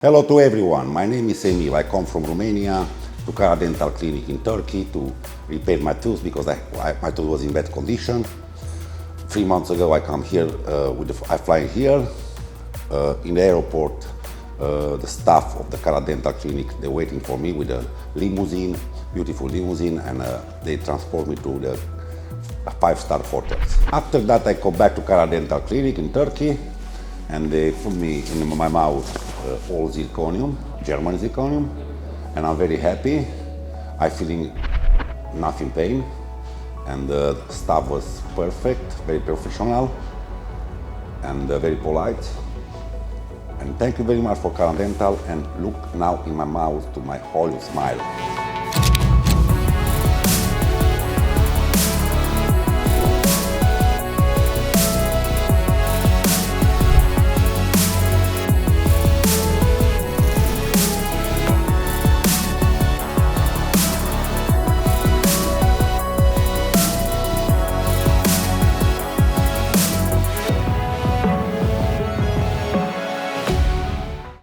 Hello to everyone, my name is Emil. I come from Romania to Karat Dental Clinic in Turkey to repair my tooth because my tooth was in bad condition. 3 months ago I come here, I fly here. In the airport, the staff of the Karat Dental Clinic, they're waiting for me with a limousine, beautiful limousine, and they transport me to the 5-star hotels. After that I come back to Karat Dental Clinic in Turkey, and they put me in my mouth all zirconium, German zirconium, and I'm very happy. I'm feeling nothing pain, and the staff was perfect, very professional, and very polite. And thank you very much for Karat Dental, and look now in my mouth to my whole smile.